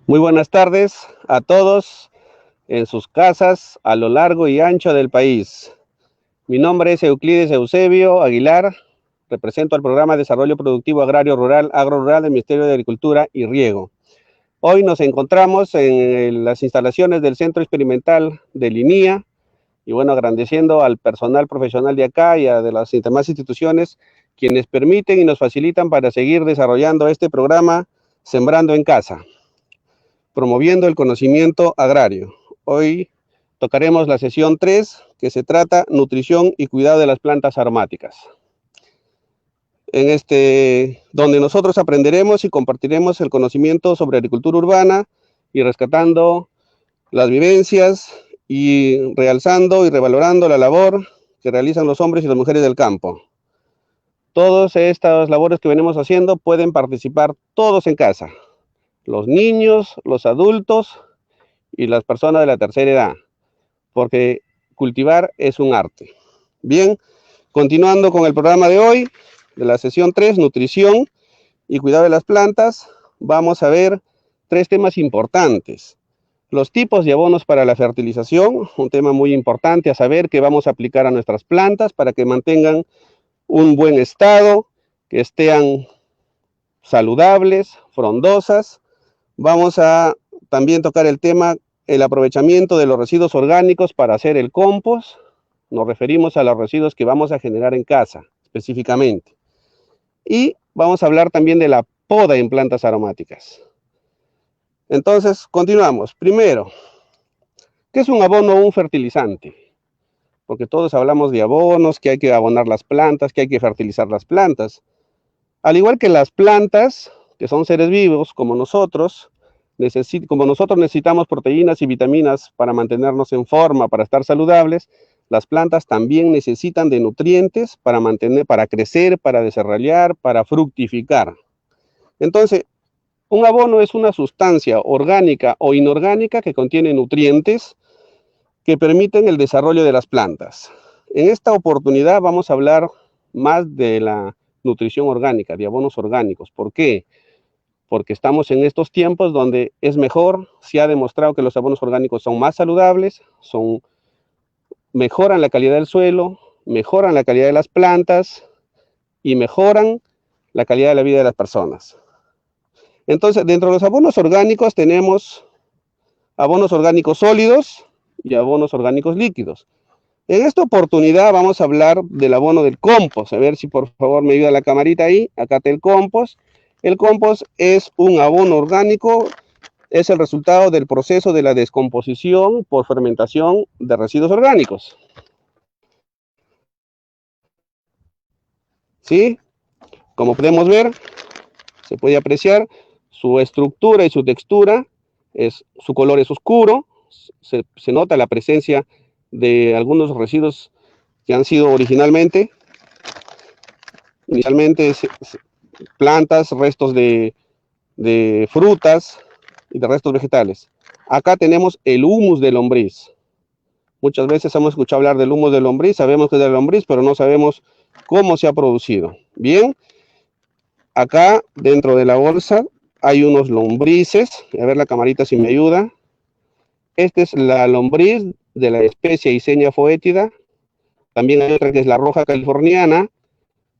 Muy buenas tardes a todos en sus casas a lo largo y ancho del país. Mi nombre es Euclides Eusebio Aguilar, represento al Programa de Desarrollo Productivo Agrario Rural, Agro-Rural del Ministerio de Agricultura y Riego. Hoy nos encontramos en las instalaciones del Centro Experimental de Linía y bueno, agradeciendo al personal profesional de acá y a de las demás instituciones quienes permiten y nos facilitan para seguir desarrollando este programa Sembrando en Casa, promoviendo el conocimiento agrario. Hoy tocaremos la sesión 3, que se trata nutrición y cuidado de las plantas aromáticas. Donde nosotros aprenderemos y compartiremos el conocimiento sobre agricultura urbana y rescatando las vivencias y realzando y revalorando la labor que realizan los hombres y las mujeres del campo. Todas estas labores que venimos haciendo pueden participar todos en casa, los niños, los adultos y las personas de la tercera edad, porque cultivar es un arte. Bien, continuando con el programa de hoy, de la sesión 3, nutrición y cuidado de las plantas, vamos a ver 3 temas importantes. Los tipos de abonos para la fertilización, un tema muy importante a saber que vamos a aplicar a nuestras plantas para que mantengan un buen estado, que estén saludables, frondosas. Vamos a también tocar el tema el aprovechamiento de los residuos orgánicos para hacer el compost. Nos referimos a los residuos que vamos a generar en casa, específicamente. Y vamos a hablar también de la poda en plantas aromáticas. Entonces, continuamos. Primero, ¿qué es un abono o un fertilizante? Porque todos hablamos de abonos, que hay que abonar las plantas, que hay que fertilizar las plantas. Al igual que las plantas, que son seres vivos como nosotros necesitamos proteínas y vitaminas para mantenernos en forma, para estar saludables, las plantas también necesitan de nutrientes para crecer, para desarrollar, para fructificar. Entonces, un abono es una sustancia orgánica o inorgánica que contiene nutrientes que permiten el desarrollo de las plantas. En esta oportunidad vamos a hablar más de la nutrición orgánica, de abonos orgánicos. ¿Por qué? Porque estamos en estos tiempos donde es mejor, se ha demostrado que los abonos orgánicos son más saludables, mejoran la calidad del suelo, mejoran la calidad de las plantas y mejoran la calidad de la vida de las personas. Entonces, dentro de los abonos orgánicos tenemos abonos orgánicos sólidos y abonos orgánicos líquidos. En esta oportunidad vamos a hablar del abono del compost. A ver si por favor me ayuda la camarita ahí. Acá está el compost. El compost es un abono orgánico, es el resultado del proceso de la descomposición por fermentación de residuos orgánicos. ¿Sí? Como podemos ver, se puede apreciar su estructura y su textura, su color es oscuro, se nota la presencia de algunos residuos que han sido inicialmente plantas, restos de frutas y de restos vegetales. Acá tenemos el humus de lombriz. Muchas veces hemos escuchado hablar del humus de lombriz, sabemos que es de lombriz, pero no sabemos cómo se ha producido. Bien, acá dentro de la bolsa hay unos lombrices. A ver la camarita si me ayuda. Esta es la lombriz de la especie Eisenia foetida. También hay otra que es la roja californiana,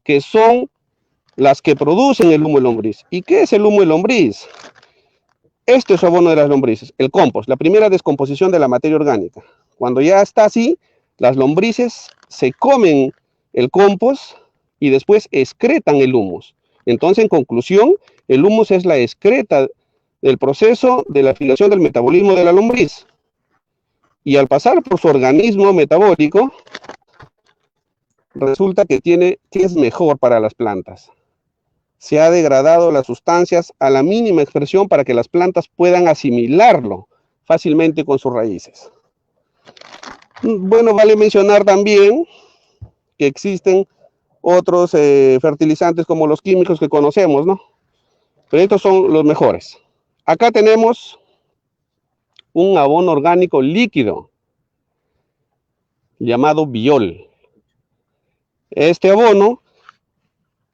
que son las que producen el humo de lombriz. ¿Y qué es el humo de lombriz? Este es el abono de las lombrices, el compost, la primera descomposición de la materia orgánica. Cuando ya está así, las lombrices se comen el compost y después excretan el humus. Entonces, en conclusión, el humus es la excreta del proceso de la filación del metabolismo de la lombriz. Y al pasar por su organismo metabólico, resulta que es mejor para las plantas. Se ha degradado las sustancias a la mínima expresión para que las plantas puedan asimilarlo fácilmente con sus raíces. Bueno, vale mencionar también que existen otros fertilizantes como los químicos que conocemos, ¿no? Pero estos son los mejores. Acá tenemos un abono orgánico líquido llamado biol. Este abono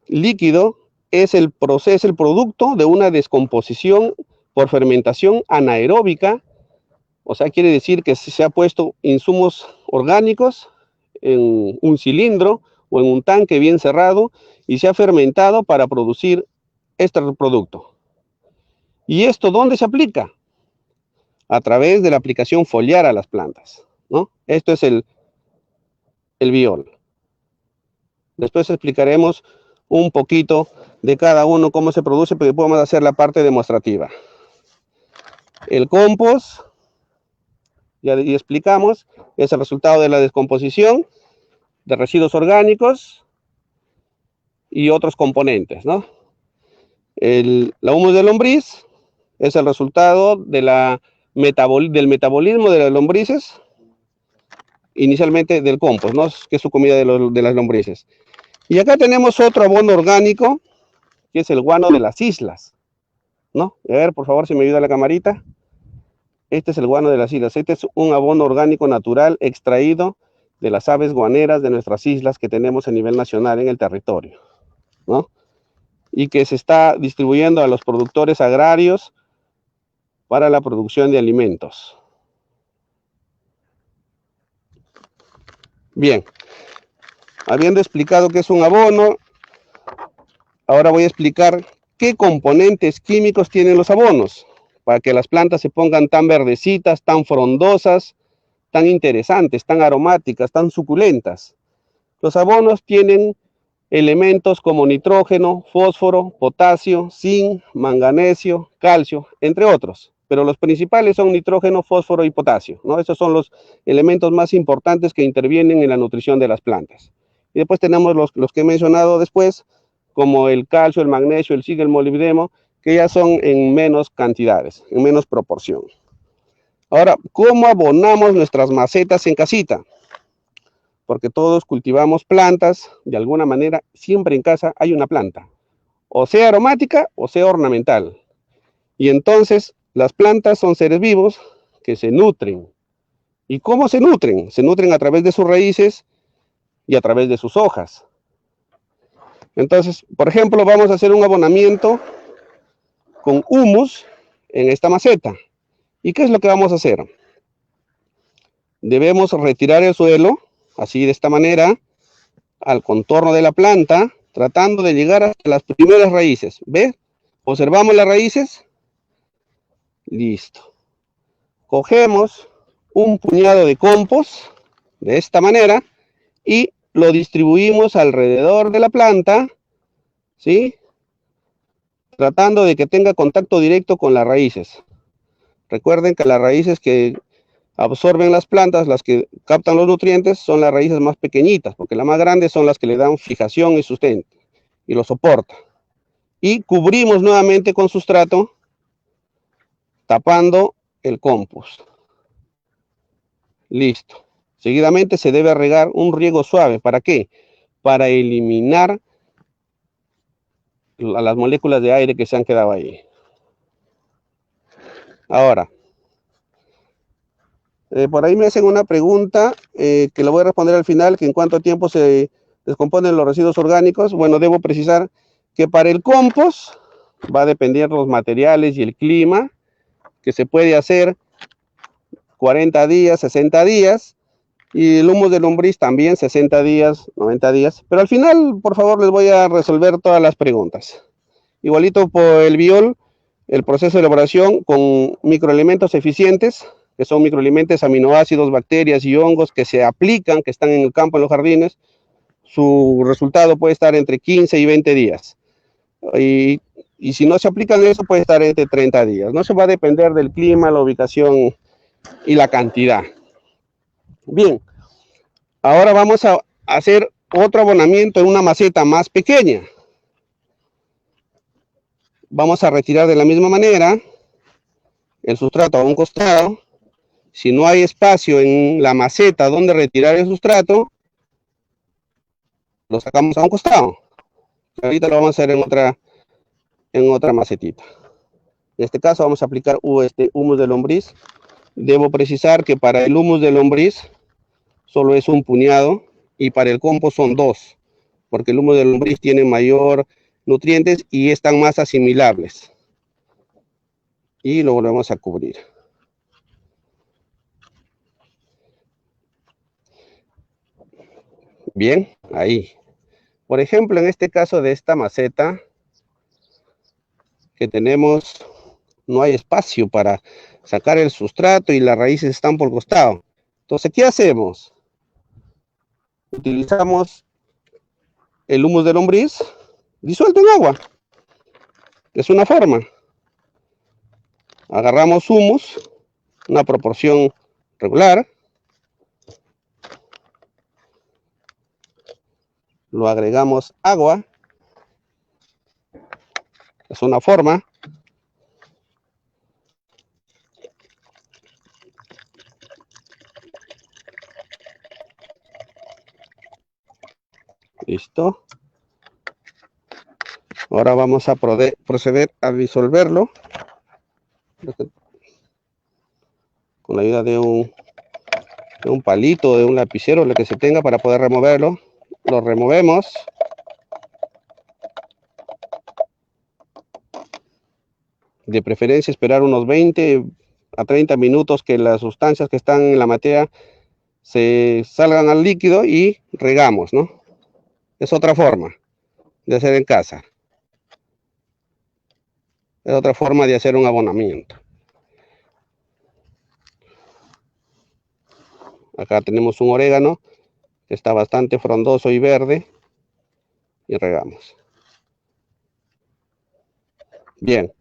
líquido es el producto de una descomposición por fermentación anaeróbica, o sea, quiere decir que se ha puesto insumos orgánicos en un cilindro o en un tanque bien cerrado y se ha fermentado para producir este producto. ¿Y esto dónde se aplica? A través de la aplicación foliar a las plantas, ¿no? Esto es el biol. Después explicaremos un poquito de cada uno, cómo se produce, porque podemos hacer la parte demostrativa. El compost, ya explicamos, es el resultado de la descomposición de residuos orgánicos y otros componentes, ¿no? La humus de lombriz es el resultado de del metabolismo de las lombrices, inicialmente del compost, ¿no? Que es su comida de las lombrices. Y acá tenemos otro abono orgánico, que es el guano de las islas, ¿no? A ver, por favor, si me ayuda la camarita. Este es el guano de las islas. Este es un abono orgánico natural extraído de las aves guaneras de nuestras islas que tenemos a nivel nacional en el territorio, ¿no? Y que se está distribuyendo a los productores agrarios para la producción de alimentos. Bien, habiendo explicado qué es un abono, ahora voy a explicar qué componentes químicos tienen los abonos, para que las plantas se pongan tan verdecitas, tan frondosas, tan interesantes, tan aromáticas, tan suculentas. Los abonos tienen elementos como nitrógeno, fósforo, potasio, zinc, manganesio, calcio, entre otros. Pero los principales son nitrógeno, fósforo y potasio, ¿no? Esos son los elementos más importantes que intervienen en la nutrición de las plantas. Y después tenemos los que he mencionado después, como el calcio, el magnesio, el zinc, el molibdeno, que ya son en menos cantidades, en menos proporción. Ahora, ¿cómo abonamos nuestras macetas en casita? Porque todos cultivamos plantas, de alguna manera, siempre en casa hay una planta, o sea aromática o sea ornamental. Y entonces, las plantas son seres vivos que se nutren. ¿Y cómo se nutren? Se nutren a través de sus raíces y a través de sus hojas. Entonces, por ejemplo, vamos a hacer un abonamiento con humus en esta maceta. ¿Y qué es lo que vamos a hacer? Debemos retirar el suelo, así de esta manera, al contorno de la planta, tratando de llegar hasta las primeras raíces. ¿Ves? Observamos las raíces. Listo. Cogemos un puñado de compost, de esta manera, y lo distribuimos alrededor de la planta, ¿sí? Tratando de que tenga contacto directo con las raíces. Recuerden que las raíces que absorben las plantas, las que captan los nutrientes, son las raíces más pequeñitas, porque las más grandes son las que le dan fijación y sustento, y lo soportan. Y cubrimos nuevamente con sustrato, tapando el compost. Listo. Seguidamente se debe regar un riego suave. ¿Para qué? Para eliminar las moléculas de aire que se han quedado ahí. Ahora, por ahí me hacen una pregunta que la voy a responder al final, que en cuánto tiempo se descomponen los residuos orgánicos. Bueno, debo precisar que para el compost va a depender los materiales y el clima, que se puede hacer 40 días, 60 días, y el humus de lombriz también 60 días, 90 días, pero al final, por favor, les voy a resolver todas las preguntas. Igualito por el biol, el proceso de elaboración con microelementos eficientes, que son microelementos, aminoácidos, bacterias y hongos que se aplican, que están en el campo, en los jardines, su resultado puede estar entre 15 y 20 días. Y si no se aplican eso, puede estar entre 30 días. No se va a depender del clima, la ubicación y la cantidad. Bien, ahora vamos a hacer otro abonamiento en una maceta más pequeña. Vamos a retirar de la misma manera el sustrato a un costado. Si no hay espacio en la maceta donde retirar el sustrato, lo sacamos a un costado. Ahorita lo vamos a hacer en otra macetita. En este caso vamos a aplicar humus de lombriz. Debo precisar que para el humus de lombriz solo es un puñado y para el compost son 2, porque el humus de lombriz tiene mayor nutrientes y están más asimilables. y lo volvemos a cubrir. Bien, ahí. Por ejemplo, en este caso de esta maceta que tenemos, no hay espacio para sacar el sustrato y las raíces están por el costado. Entonces, ¿qué hacemos? Utilizamos el humus de lombriz disuelto en agua. Es una forma. Agarramos humus, una proporción regular, lo agregamos agua, es una forma. Listo. Ahora vamos a proceder a disolverlo con la ayuda de un palito, de un lapicero, lo que se tenga para poder removerlo. Lo removemos. De preferencia esperar unos 20 a 30 minutos que las sustancias que están en la materia se salgan al líquido y regamos, ¿no? Es otra forma de hacer en casa. Es otra forma de hacer un abonamiento. Acá tenemos un orégano que está bastante frondoso y verde y regamos. Bien,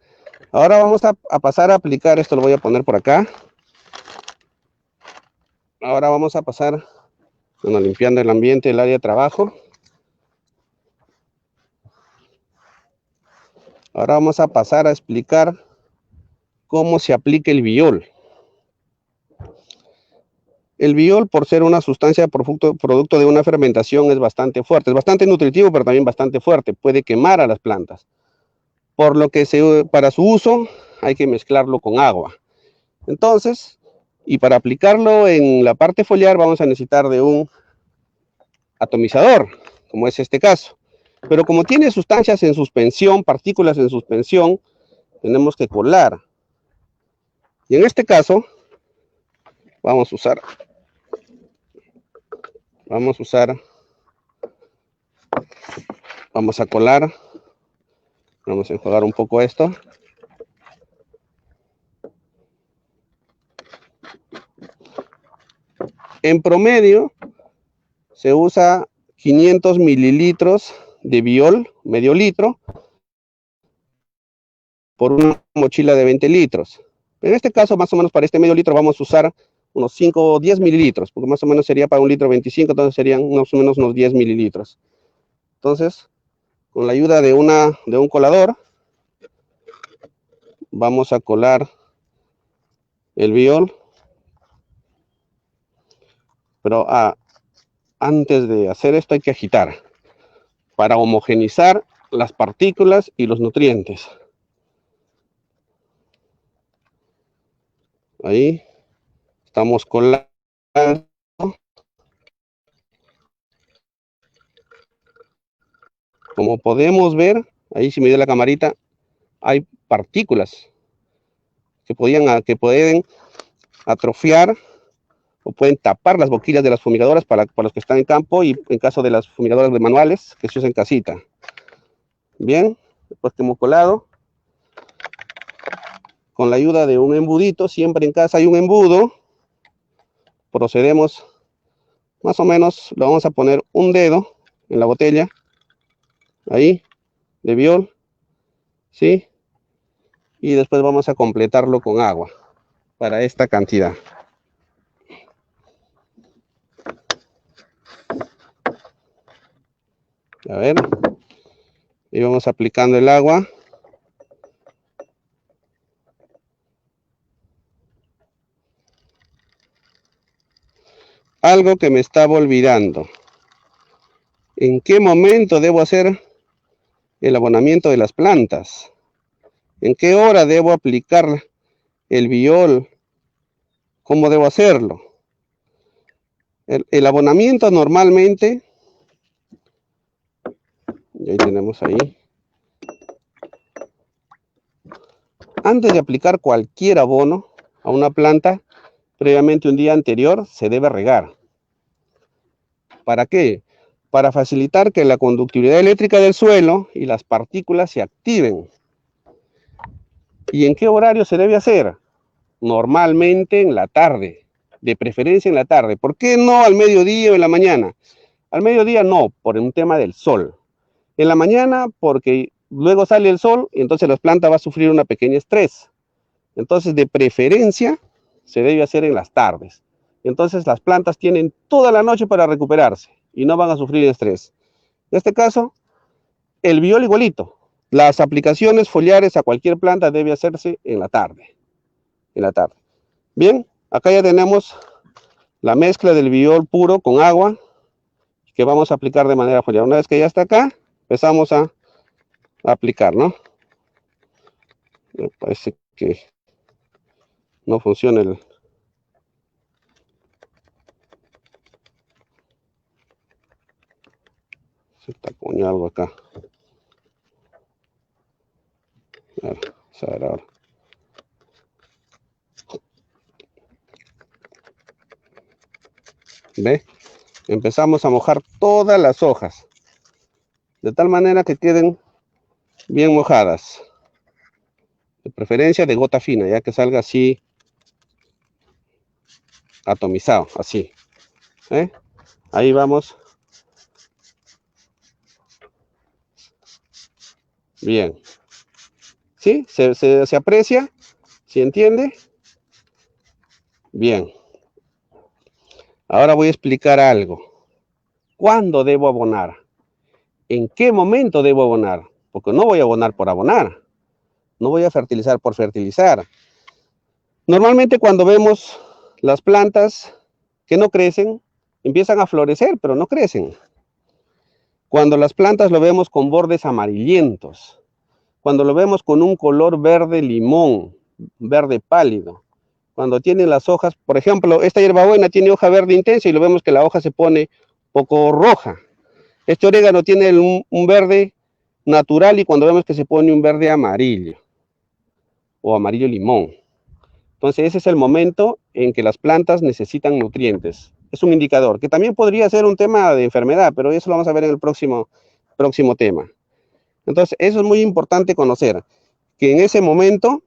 ahora vamos a pasar a aplicar, esto lo voy a poner por acá. Ahora vamos a pasar, bueno, limpiando el ambiente, el área de trabajo. Ahora vamos a pasar a explicar cómo se aplica el biol. El biol, por ser una sustancia producto de una fermentación, es bastante fuerte. Es bastante nutritivo, pero también bastante fuerte. Puede quemar a las plantas. Por lo que para su uso hay que mezclarlo con agua. Entonces, y para aplicarlo en la parte foliar vamos a necesitar de un atomizador, como es este caso. Pero como tiene sustancias en suspensión, partículas en suspensión, tenemos que colar. Y en este caso, vamos a colar, vamos a enjuagar un poco esto. En promedio, se usa 500 mililitros de biol, medio litro, por una mochila de 20 litros. En este caso, más o menos para este medio litro vamos a usar unos 5 o 10 mililitros, porque más o menos sería para un litro 25, entonces serían más o menos unos 10 mililitros. Entonces, con la ayuda de un colador, vamos a colar el biol, pero antes de hacer esto hay que agitar para homogenizar las partículas y los nutrientes. Ahí estamos colando. Como podemos ver, ahí si me dio la camarita, hay partículas que pueden atrofiar o pueden tapar las boquillas de las fumigadoras para los que están en campo y en caso de las fumigadoras de manuales que se usan en casita. Bien, después que hemos colado, con la ayuda de un embudito, siempre en casa hay un embudo, procedemos, más o menos, lo vamos a poner un dedo en la botella, ahí, de biol, ¿sí? Y después vamos a completarlo con agua, para esta cantidad. A ver, y vamos aplicando el agua. Algo que me estaba olvidando. ¿En qué momento debo hacer el abonamiento de las plantas? ¿En qué hora debo aplicar el biol? ¿Cómo debo hacerlo? El abonamiento normalmente, y ahí tenemos ahí. antes de aplicar cualquier abono a una planta, previamente un día anterior se debe regar. ¿Para qué? Para facilitar que la conductividad eléctrica del suelo y las partículas se activen. ¿Y en qué horario se debe hacer? Normalmente en la tarde, de preferencia en la tarde. ¿Por qué no al mediodía o en la mañana? Al mediodía no, por un tema del sol. En la mañana porque luego sale el sol y entonces la planta va a sufrir una pequeña estrés. Entonces de preferencia se debe hacer en las tardes. Entonces las plantas tienen toda la noche para recuperarse y no van a sufrir estrés. En este caso, el biol igualito. Las aplicaciones foliares a cualquier planta debe hacerse en la tarde. En la tarde. Bien, acá ya tenemos la mezcla del biol puro con agua que vamos a aplicar de manera foliar. Una vez que ya está acá, empezamos a aplicar, ¿no? Me parece que no funciona el... Se tacoñó algo acá. Vamos a ver ahora. ¿Ve? Empezamos a mojar todas las hojas, de tal manera que queden bien mojadas. De preferencia de gota fina, ya que salga así atomizado, así. ¿Eh? Ahí vamos. Bien. ¿Sí? ¿Se aprecia? ¿Se entiende? Bien. Ahora voy a explicar algo. ¿Cuándo debo abonar? ¿En qué momento debo abonar? Porque no voy a abonar por abonar. No voy a fertilizar por fertilizar. Normalmente cuando vemos las plantas que no crecen, empiezan a florecer, pero no crecen. Cuando las plantas lo vemos con bordes amarillentos, cuando lo vemos con un color verde limón, verde pálido, cuando tienen las hojas, por ejemplo, esta hierbabuena tiene hoja verde intensa y lo vemos que la hoja se pone poco roja. Este orégano tiene un verde natural y cuando vemos que se pone un verde amarillo o amarillo limón. Entonces ese es el momento en que las plantas necesitan nutrientes. Es un indicador, que también podría ser un tema de enfermedad, pero eso lo vamos a ver en el próximo tema. Entonces eso es muy importante conocer, que en ese momento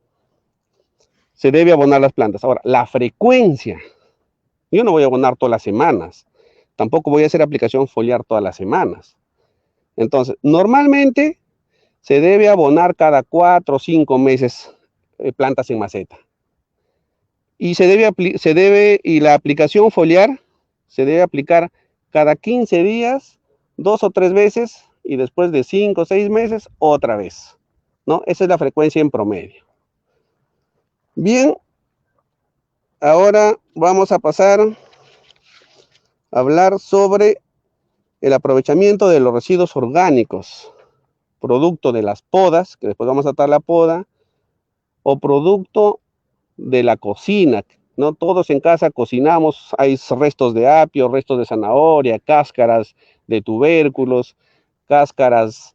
se debe abonar las plantas. Ahora, la frecuencia. Yo no voy a abonar todas las semanas. Tampoco voy a hacer aplicación foliar todas las semanas. Entonces, normalmente se debe abonar cada 4 o 5 meses plantas en maceta. Y y la aplicación foliar se debe aplicar cada 15 días, 2 o 3 veces, y después de 5 o 6 meses, otra vez, ¿no? Esa es la frecuencia en promedio. Bien, ahora vamos a pasar a hablar sobre el aprovechamiento de los residuos orgánicos, producto de las podas, que después vamos a tratar la poda, o producto de la cocina, ¿no? Todos en casa cocinamos, hay restos de apio, restos de zanahoria, cáscaras de tubérculos, cáscaras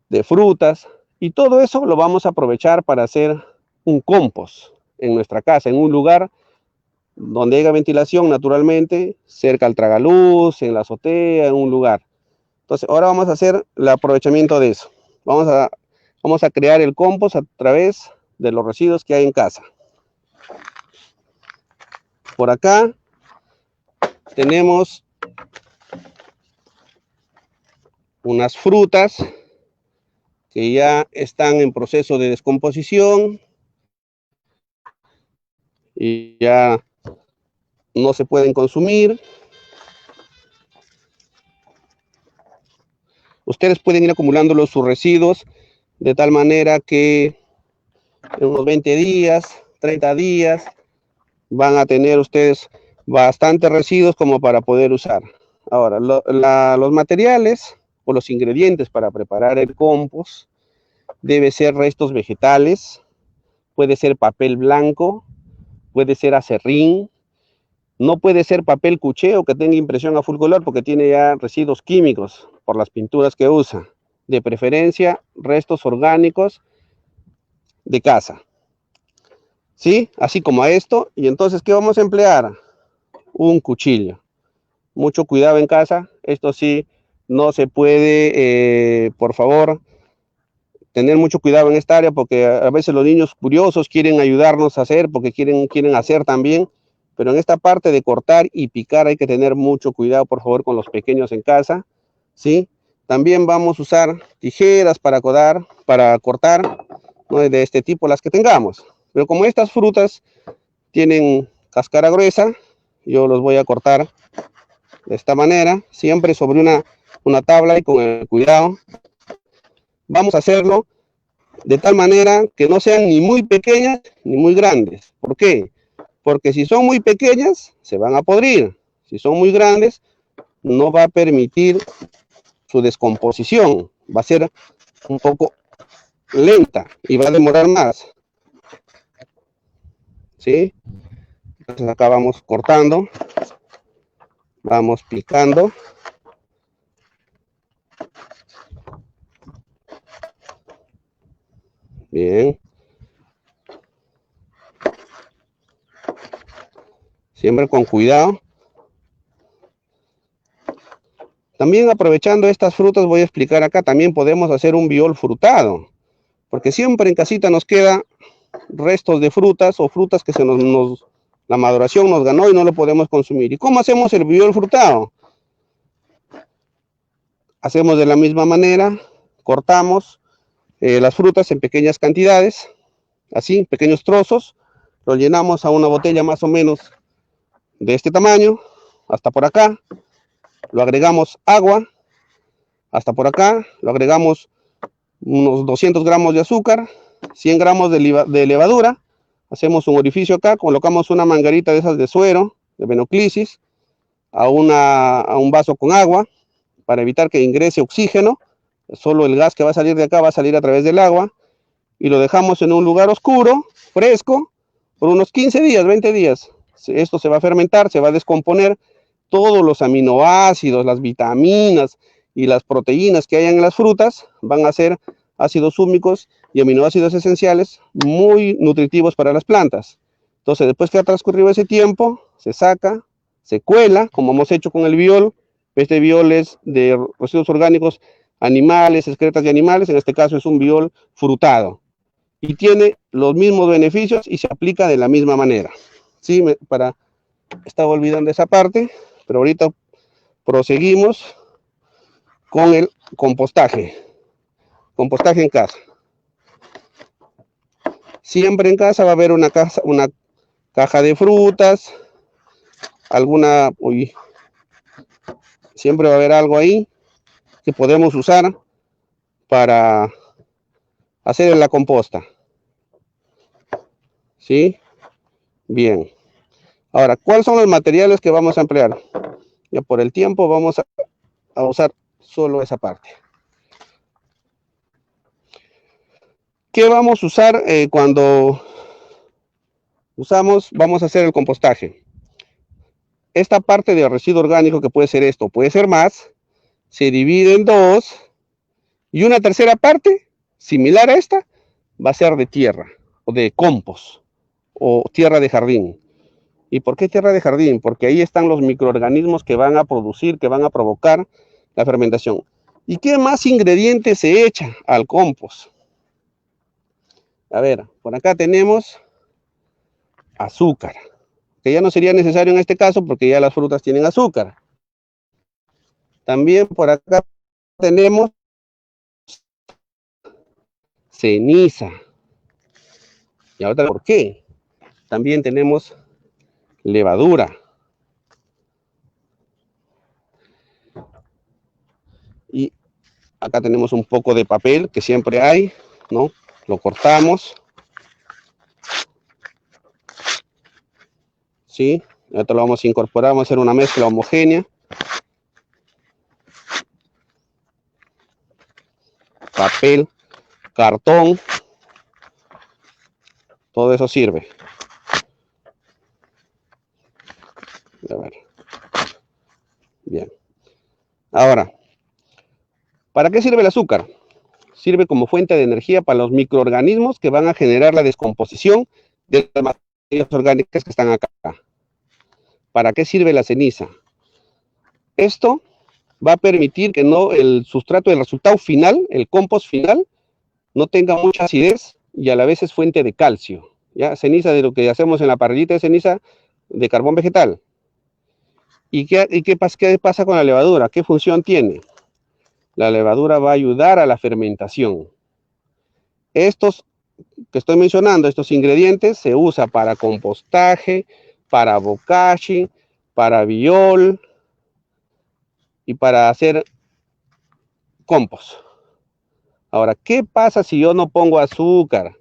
de frutas, y todo eso lo vamos a aprovechar para hacer un compost en nuestra casa, en un lugar donde haya ventilación naturalmente, cerca al tragaluz, en la azotea, en un lugar. Entonces, ahora vamos a hacer el aprovechamiento de eso. Vamos a crear el compost a través de los residuos que hay en casa. Por acá tenemos unas frutas que ya están en proceso de descomposición y ya no se pueden consumir. Ustedes pueden ir acumulando sus residuos de tal manera que en unos 20 días, 30 días, van a tener ustedes bastantes residuos como para poder usar. Ahora, los materiales o los ingredientes para preparar el compost debe ser restos vegetales, puede ser papel blanco, puede ser acerrín, no puede ser papel cucheo que tenga impresión a full color porque tiene ya residuos químicos por las pinturas que usa. De preferencia, restos orgánicos de casa. ¿sí? Así como a esto. Y entonces, ¿qué vamos a emplear? Un cuchillo. Mucho cuidado en casa. Esto sí, no se puede, por favor, tener mucho cuidado en esta área porque a veces los niños curiosos quieren ayudarnos a hacer porque quieren hacer también. Pero en esta parte de cortar y picar hay que tener mucho cuidado, por favor, con los pequeños en casa, ¿sí? También vamos a usar tijeras para cortar, ¿no? De este tipo, las que tengamos. Pero como estas frutas tienen cáscara gruesa, yo los voy a cortar de esta manera, siempre sobre una tabla y con el cuidado. Vamos a hacerlo de tal manera que no sean ni muy pequeñas ni muy grandes. ¿Por qué? Porque si son muy pequeñas, se van a podrir. Si son muy grandes, no va a permitir su descomposición. Va a ser un poco lenta y va a demorar más. ¿Sí? Entonces acá vamos cortando, vamos picando. Bien. Siempre con cuidado. También aprovechando estas frutas, voy a explicar acá, también podemos hacer un biol frutado. Porque siempre en casita nos queda restos de frutas o frutas que la maduración nos ganó y no lo podemos consumir. ¿Y cómo hacemos el biol frutado? Hacemos de la misma manera, cortamos las frutas en pequeñas cantidades, así, pequeños trozos, lo llenamos a una botella más o menos de este tamaño, hasta por acá, lo agregamos agua, hasta por acá, lo agregamos unos 200 gramos de azúcar, 100 gramos de levadura, hacemos un orificio acá, colocamos una manguerita de esas de suero, de venoclisis, a un vaso con agua, para evitar que ingrese oxígeno, solo el gas que va a salir de acá va a salir a través del agua, y lo dejamos en un lugar oscuro, fresco, por unos 15 días, 20 días. Esto se va a fermentar, se va a descomponer, todos los aminoácidos, las vitaminas y las proteínas que hayan en las frutas van a ser ácidos húmicos y aminoácidos esenciales muy nutritivos para las plantas. Entonces, después que ha transcurrido ese tiempo, se saca, se cuela, como hemos hecho con el biol. Este biol es de residuos orgánicos animales, excretas de animales, en este caso es un biol frutado. Y tiene los mismos beneficios y se aplica de la misma manera. Sí, estaba olvidando esa parte, pero ahorita proseguimos con el compostaje. Compostaje en casa. Siempre en casa va a haber una caja de frutas, siempre va a haber algo ahí que podemos usar para hacer la composta. ¿Sí? Bien. Ahora, ¿cuáles son los materiales que vamos a emplear? Ya por el tiempo vamos a usar solo esa parte. ¿Qué vamos a usar cuando vamos a hacer el compostaje? Esta parte de residuo orgánico, que puede ser esto, puede ser más, se divide en dos, y una tercera parte, similar a esta, va a ser de tierra, o de compost, o tierra de jardín. ¿Y por qué tierra de jardín? Porque ahí están los microorganismos que van a producir, que van a provocar la fermentación. ¿Y qué más ingredientes se echa al compost? A ver, por acá tenemos azúcar, que ya no sería necesario en este caso porque ya las frutas tienen azúcar. También por acá tenemos ceniza. Y ahora, ¿por qué? También tenemos levadura. Y acá tenemos un poco de papel que siempre hay, ¿no? Lo cortamos. ¿Sí? Esto lo vamos a incorporar, vamos a hacer una mezcla homogénea. Papel, cartón, todo eso sirve. A ver. Bien. Ahora, ¿para qué sirve el azúcar? Sirve como fuente de energía para los microorganismos que van a generar la descomposición de las materias orgánicas que están acá. ¿Para qué sirve la ceniza? Esto va a permitir que no el sustrato, el resultado final, el compost final, no tenga mucha acidez y a la vez es fuente de calcio. ¿Ya? Ceniza de lo que hacemos en la parrillita de ceniza de carbón vegetal. ¿Y qué pasa con la levadura? ¿Qué función tiene? La levadura va a ayudar a la fermentación. Estos que estoy mencionando, estos ingredientes, se usa para compostaje, para bokashi, para biol y para hacer compost. Ahora, ¿qué pasa si yo no pongo azúcar?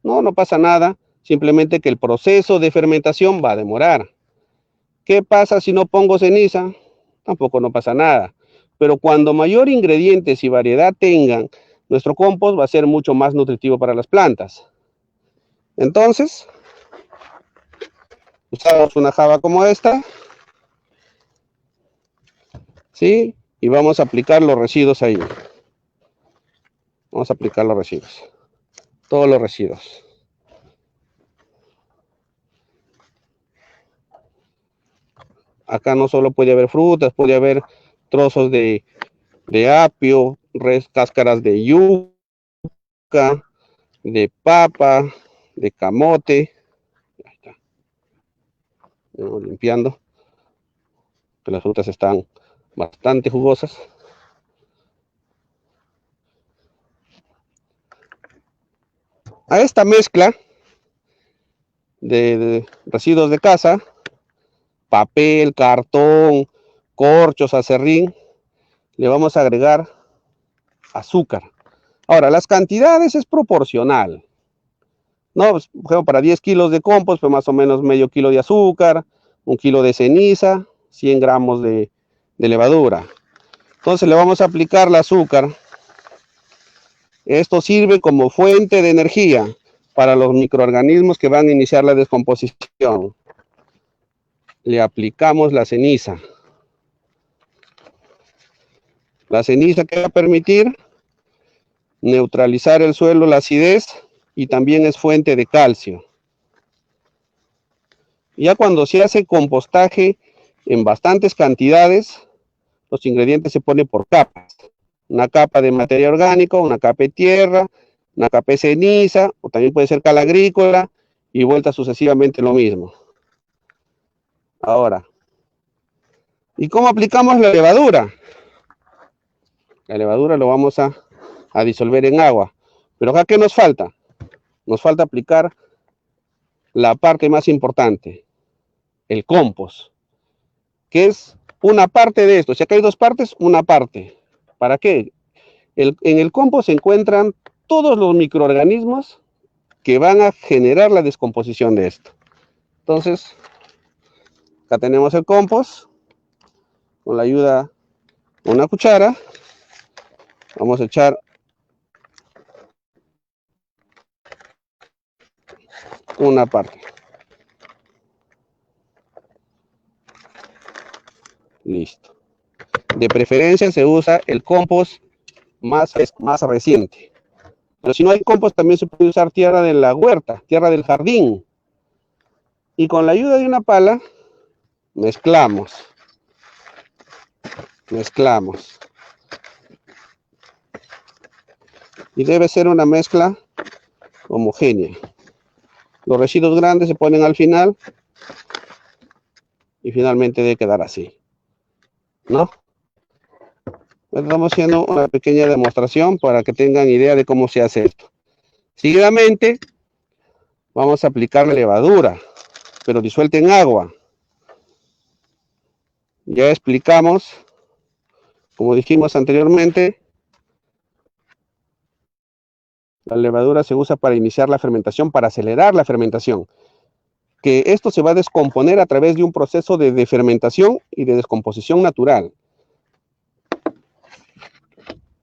No pasa nada, simplemente que el proceso de fermentación va a demorar. ¿Qué pasa si no pongo ceniza? Tampoco no pasa nada. Pero cuando mayor ingredientes y variedad tengan, nuestro compost va a ser mucho más nutritivo para las plantas. Entonces, usamos una java como esta, ¿sí? Y vamos a aplicar los residuos ahí. Vamos a aplicar los residuos. Todos los residuos. Acá no solo puede haber frutas, puede haber trozos de apio, cáscaras de yuca, de papa, de camote. Ahí está. Vamos limpiando, que las frutas están bastante jugosas. A esta mezcla de residuos de casa, papel, cartón, corchos, acerrín, le vamos a agregar azúcar. Ahora, las cantidades es proporcional. No, pues, por ejemplo, para 10 kilos de compost, pues más o menos medio kilo de azúcar, 1 kilo de ceniza, 100 gramos de levadura. Entonces le vamos a aplicar el azúcar. Esto sirve como fuente de energía para los microorganismos que van a iniciar la descomposición. Le aplicamos la ceniza. La ceniza que va a permitir neutralizar el suelo, la acidez, y también es fuente de calcio. Ya cuando se hace compostaje en bastantes cantidades, los ingredientes se ponen por capas. Una capa de materia orgánica, una capa de tierra, una capa de ceniza, o también puede ser cal agrícola, y vuelta sucesivamente lo mismo. Ahora, ¿y cómo aplicamos la levadura? La levadura lo vamos a disolver en agua. Pero acá, ¿qué nos falta? Nos falta aplicar la parte más importante, el compost, que es una parte de esto. Si acá hay dos partes, una parte. ¿Para qué? En el compost se encuentran todos los microorganismos que van a generar la descomposición de esto. Entonces, acá tenemos el compost, con la ayuda de una cuchara, vamos a echar una parte. Listo. De preferencia se usa el compost más reciente. Pero si no hay compost, también se puede usar tierra de la huerta, tierra del jardín. Y con la ayuda de una pala, mezclamos. Y debe ser una mezcla homogénea. Los residuos grandes se ponen al final y finalmente debe quedar así, ¿no? Estamos haciendo una pequeña demostración para que tengan idea de cómo se hace esto. Seguidamente, vamos a aplicar la levadura, pero disuelta en agua. Ya explicamos, como dijimos anteriormente, la levadura se usa para iniciar la fermentación, para acelerar la fermentación. Que esto se va a descomponer a través de un proceso de fermentación y de descomposición natural.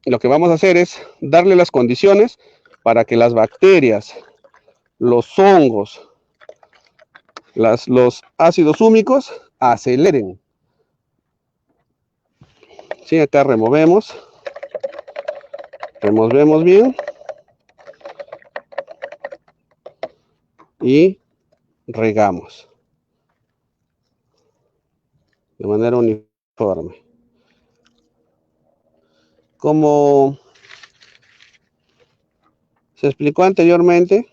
Lo que vamos a hacer es darle las condiciones para que las bacterias, los hongos, los ácidos húmicos aceleren. Sí, acá removemos bien. y regamos de manera uniforme. Como se explicó anteriormente,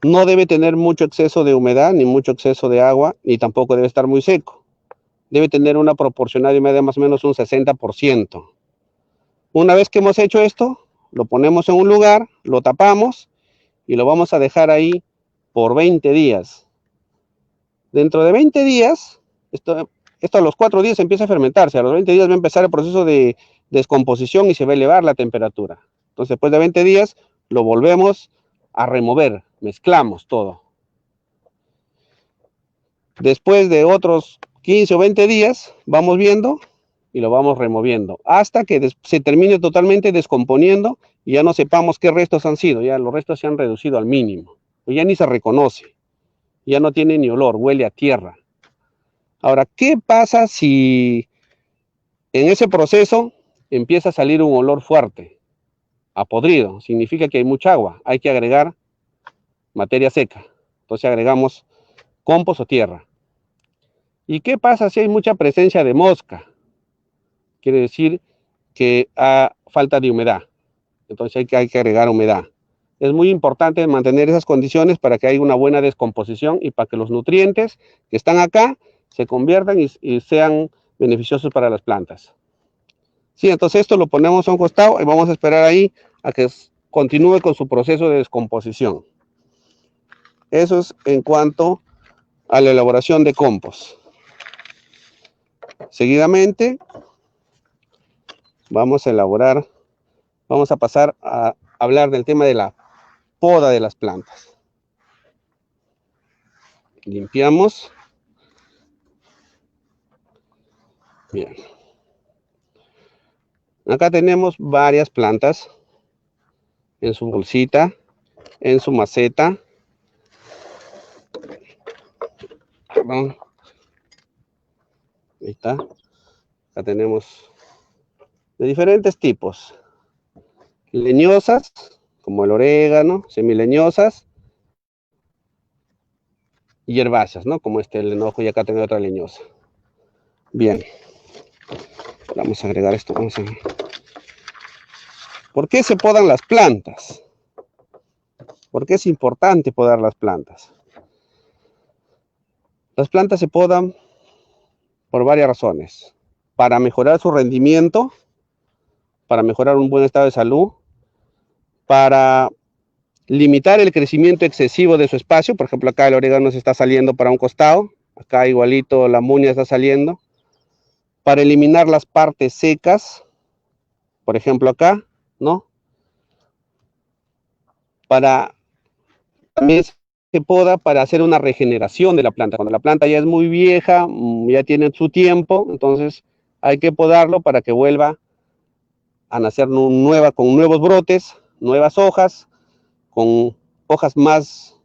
no debe tener mucho exceso de humedad, ni mucho exceso de agua, ni tampoco debe estar muy seco. Debe tener una proporcional de más o menos un 60%. Una vez que hemos hecho esto, lo ponemos en un lugar, lo tapamos y lo vamos a dejar ahí por 20 días. Dentro de 20 días, esto a los 4 días empieza a fermentarse, a los 20 días va a empezar el proceso de descomposición y se va a elevar la temperatura. Entonces, después de 20 días, lo volvemos a remover, mezclamos todo. Después de otros 15 o 20 días, vamos viendo y lo vamos removiendo hasta que se termine totalmente descomponiendo y ya no sepamos qué restos han sido, ya los restos se han reducido al mínimo, ya ni se reconoce, ya no tiene ni olor, huele a tierra. Ahora, ¿qué pasa si en ese proceso empieza a salir un olor fuerte, a podrido? Significa que hay mucha agua, hay que agregar materia seca. Entonces agregamos compost o tierra. ¿Y qué pasa si hay mucha presencia de mosca? Quiere decir que hay falta de humedad. Entonces hay que agregar humedad. Es muy importante mantener esas condiciones para que haya una buena descomposición y para que los nutrientes que están acá se conviertan y sean beneficiosos para las plantas. Sí, entonces esto lo ponemos a un costado y vamos a esperar ahí a que continúe con su proceso de descomposición. Eso es en cuanto a la elaboración de compost. Seguidamente vamos a pasar a hablar del tema de la poda de las plantas. Limpiamos. Bien. Acá tenemos varias plantas en su bolsita, en su maceta. Perdón. Ahí está. Acá tenemos de diferentes tipos. Leñosas, como el orégano, semileñosas, y herbáceas, ¿no? Como el hinojo, y acá tengo otra leñosa. Bien. Vamos a agregar esto. ¿Por qué se podan las plantas? ¿Por qué es importante podar las plantas? Las plantas se podan por varias razones. Para mejorar su rendimiento, para mejorar un buen estado de salud, para limitar el crecimiento excesivo de su espacio. Por ejemplo, acá el orégano se está saliendo para un costado, acá igualito la muña está saliendo. Para eliminar las partes secas, por ejemplo acá, ¿no? También se poda para hacer una regeneración de la planta. Cuando la planta ya es muy vieja, ya tiene su tiempo, entonces hay que podarlo para que vuelva a nacer con nuevos brotes, nuevas hojas, con hojas más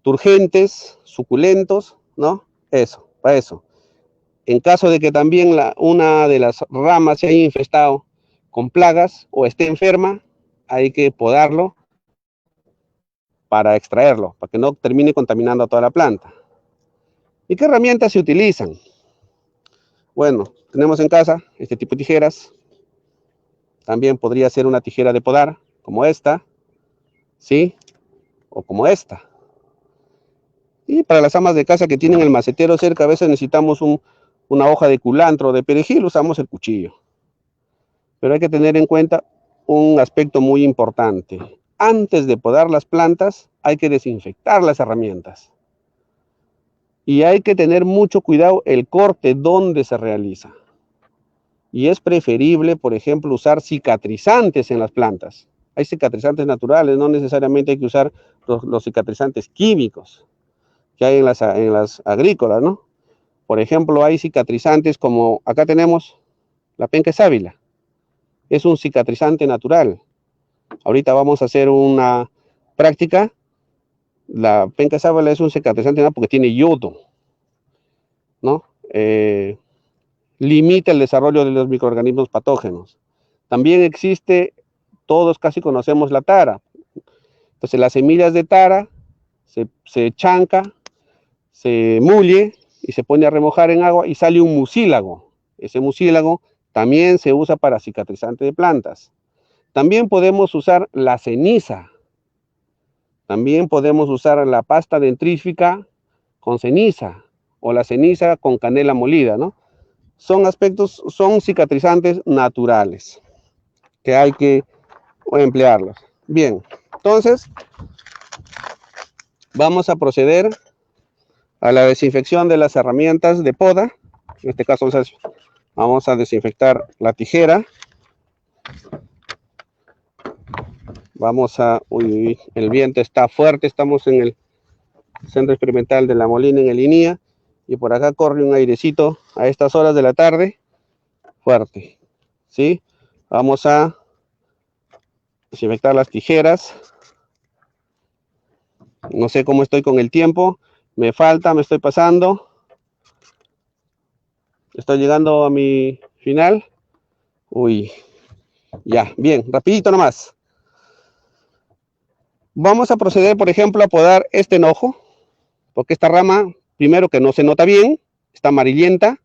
turgentes, suculentos, ¿no? Eso, para eso. En caso de que también una de las ramas se haya infestado con plagas o esté enferma, hay que podarlo para extraerlo, para que no termine contaminando a toda la planta. ¿Y qué herramientas se utilizan? Bueno, tenemos en casa este tipo de tijeras. También podría ser una tijera de podar, como esta, ¿sí? O como esta. Y para las amas de casa que tienen el macetero cerca, a veces necesitamos una hoja de culantro o de perejil, usamos el cuchillo. Pero hay que tener en cuenta un aspecto muy importante. Antes de podar las plantas, hay que desinfectar las herramientas. Y hay que tener mucho cuidado el corte donde se realiza. Y es preferible, por ejemplo, usar cicatrizantes en las plantas. Hay cicatrizantes naturales, no necesariamente hay que usar los cicatrizantes químicos que hay en las agrícolas, ¿no? Por ejemplo, hay cicatrizantes como acá tenemos la penca de sábila. Es un cicatrizante natural. Ahorita vamos a hacer una práctica. La penca de sábila es un cicatrizante natural porque tiene yodo, ¿no? Limita el desarrollo de los microorganismos patógenos. También existe todos casi conocemos la tara. Entonces las semillas de tara se chanca, se mulle y se pone a remojar en agua y sale un mucílago. Ese mucílago también se usa para cicatrizante de plantas. También podemos usar la ceniza. También podemos usar la pasta dentrífica con ceniza o la ceniza con canela molida, ¿no? Son cicatrizantes naturales que hay que emplearlos. Bien, entonces vamos a proceder a la desinfección de las herramientas de poda. En este caso vamos a desinfectar la tijera. Uy, el viento está fuerte, estamos en el centro experimental de La Molina en el INIA, y por acá corre un airecito a estas horas de la tarde, fuerte, ¿sí? Vamos a desinfectar las tijeras. No sé cómo estoy con el tiempo, me estoy pasando. Estoy llegando a mi final. Uy, ya, bien, rapidito nomás. Vamos a proceder, por ejemplo, a podar este enojo, porque esta rama, primero que no se nota bien, está amarillenta,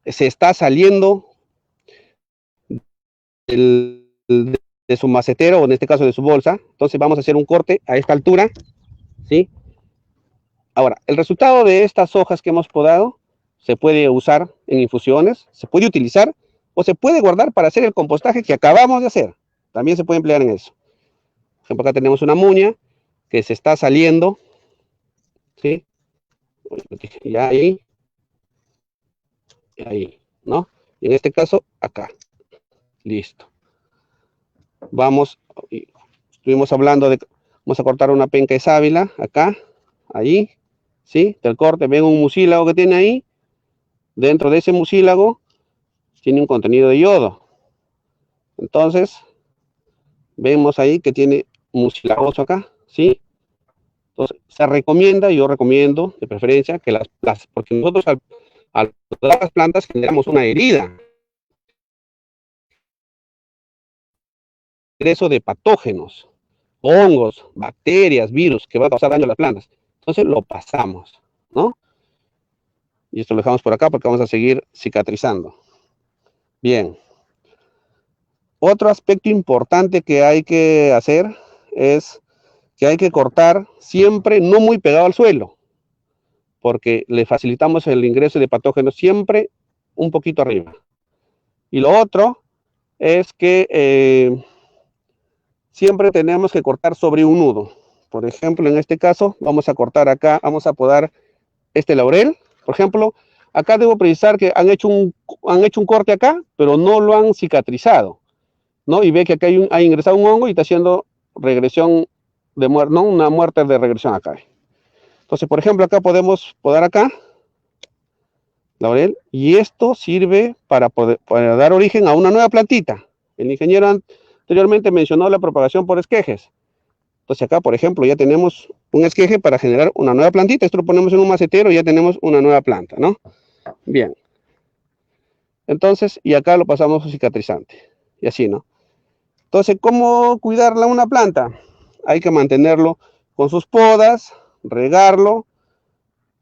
se está saliendo de su macetero, o en este caso de su bolsa. Entonces vamos a hacer un corte a esta altura, ¿sí? Ahora, el resultado de estas hojas que hemos podado se puede usar en infusiones, se puede utilizar o se puede guardar para hacer el compostaje que acabamos de hacer. También se puede emplear en eso. Por ejemplo, acá tenemos una muña que se está saliendo, ¿sí? Ya ahí, ¿no? Y en este caso, acá. Listo. Estuvimos hablando vamos a cortar una penca de sábila, acá, ahí, ¿sí? Del corte, ven un mucílago que tiene ahí. Dentro de ese mucílago tiene un contenido de yodo. Entonces, vemos ahí que tiene mucilagoso acá, ¿sí? Entonces, se recomienda, yo recomiendo de preferencia que porque nosotros al podar las plantas generamos una herida. Ingreso de patógenos, hongos, bacterias, virus que va a causar daño a las plantas. Entonces lo pasamos, ¿no? Y esto lo dejamos por acá porque vamos a seguir cicatrizando. Bien. Otro aspecto importante que hay que hacer es que hay que cortar siempre no muy pegado al suelo, porque le facilitamos el ingreso de patógenos siempre un poquito arriba. Y lo otro es que siempre tenemos que cortar sobre un nudo. Por ejemplo, en este caso, vamos a cortar acá, vamos a podar este laurel. Por ejemplo, acá debo precisar que han hecho un corte acá, pero no lo han cicatrizado, ¿no? Y ve que acá ha ingresado un hongo y está haciendo regresión de muerte, ¿no? Una muerte de regresión acá. Entonces, por ejemplo, acá podemos podar acá, laurel, y esto sirve para dar origen a una nueva plantita. El ingeniero anteriormente mencionó la propagación por esquejes. Entonces acá, por ejemplo, ya tenemos un esqueje para generar una nueva plantita. Esto lo ponemos en un macetero y ya tenemos una nueva planta, ¿no? Bien. Entonces, y acá lo pasamos a cicatrizante. Y así, ¿no? Entonces, ¿cómo cuidarla una planta? Hay que mantenerlo con sus podas, regarlo,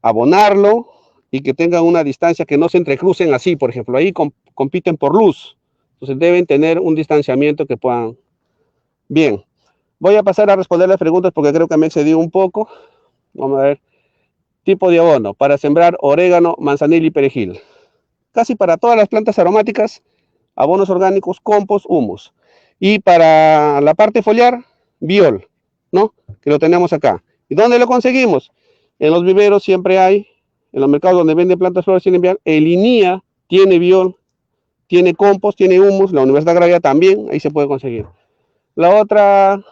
abonarlo y que tengan una distancia que no se entrecrucen así. Por ejemplo, ahí compiten por luz. Entonces deben tener un distanciamiento que puedan. Bien. Voy a pasar a responder las preguntas porque creo que me excedí un poco. Vamos a ver. Tipo de abono para sembrar orégano, manzanilla y perejil. Casi para todas las plantas aromáticas, abonos orgánicos, compost, humus. Y para la parte foliar, biol, ¿no? Que lo tenemos acá. ¿Y dónde lo conseguimos? En los viveros siempre hay, en los mercados donde venden plantas flores tienen biol. El INIA tiene biol, tiene compost, tiene humus. La Universidad Agraria también, ahí se puede conseguir. La otra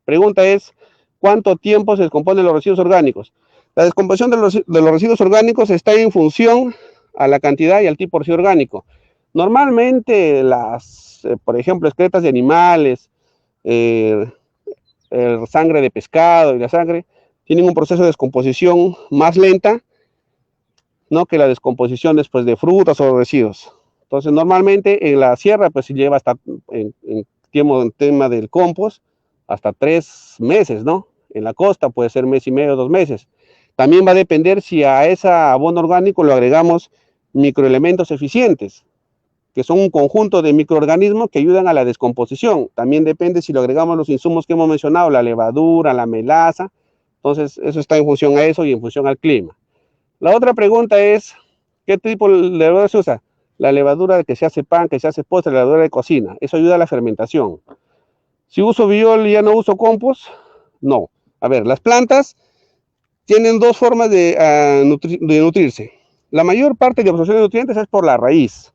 pregunta es, ¿cuánto tiempo se descomponen los residuos orgánicos? La descomposición de los residuos orgánicos está en función a la cantidad y al tipo de residuo orgánico. Normalmente por ejemplo, excretas de animales, sangre de pescado y la sangre, tienen un proceso de descomposición más lenta, ¿no? Que la descomposición después de frutas o residuos. Entonces, normalmente en la sierra, pues se lleva hasta tema del compost, hasta 3 meses, ¿no? En la costa puede ser mes y medio, 2 meses. También va a depender si a ese abono orgánico lo agregamos microelementos eficientes, que son un conjunto de microorganismos que ayudan a la descomposición. También depende si lo agregamos los insumos que hemos mencionado, la levadura, la melaza. Entonces, eso está en función a eso y en función al clima. La otra pregunta es, ¿qué tipo de levadura se usa? La levadura que se hace pan, que se hace postre, la levadura de cocina. Eso ayuda a la fermentación. Si uso biol y ya no uso compost, no. A ver, las plantas tienen dos formas de nutrirse. La mayor parte de absorción de nutrientes es por la raíz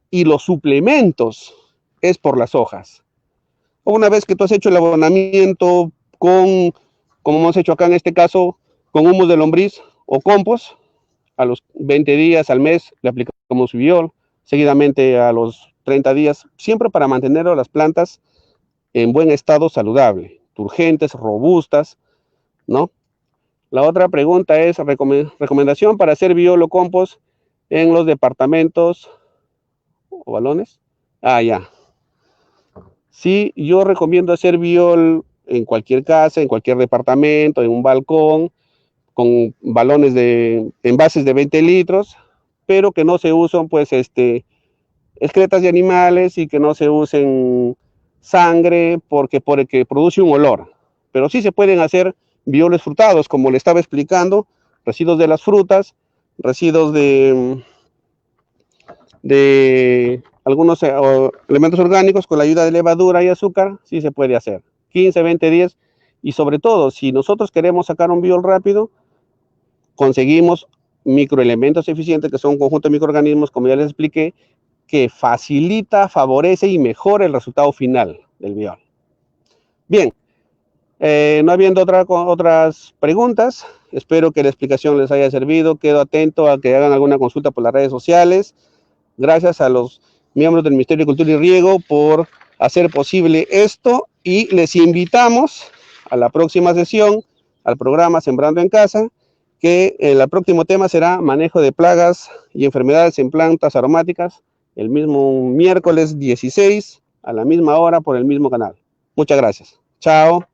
y los suplementos es por las hojas. Una vez que tú has hecho el abonamiento como hemos hecho acá en este caso, con humus de lombriz o compost, a los 20 días al mes le aplicamos biol, seguidamente a los 30 días, siempre para mantener a las plantas en buen estado saludable, turgentes, robustas, ¿no? La otra pregunta es recomendación para hacer biol o compost en los departamentos o balones. Ya. Sí, yo recomiendo hacer biol en cualquier casa, en cualquier departamento, en un balcón, con balones de envases de 20 litros, pero que no se usen pues excretas de animales y que no se usen sangre porque produce un olor. Pero sí se pueden hacer bioles frutados, como le estaba explicando, residuos de las frutas, residuos de algunos elementos orgánicos con la ayuda de levadura y azúcar, sí se puede hacer. 15, 20 días. Y sobre todo, si nosotros queremos sacar un biol rápido, conseguimos microelementos eficientes, que son un conjunto de microorganismos, como ya les expliqué, que facilita, favorece y mejora el resultado final del biol. Bien, no habiendo otras preguntas, espero que la explicación les haya servido. Quedo atento a que hagan alguna consulta por las redes sociales. Gracias a los miembros del Ministerio de Cultura y Riego por hacer posible esto y les invitamos a la próxima sesión, al programa Sembrando en Casa, que el próximo tema será manejo de plagas y enfermedades en plantas aromáticas, el mismo miércoles 16 a la misma hora por el mismo canal. Muchas gracias. Chao.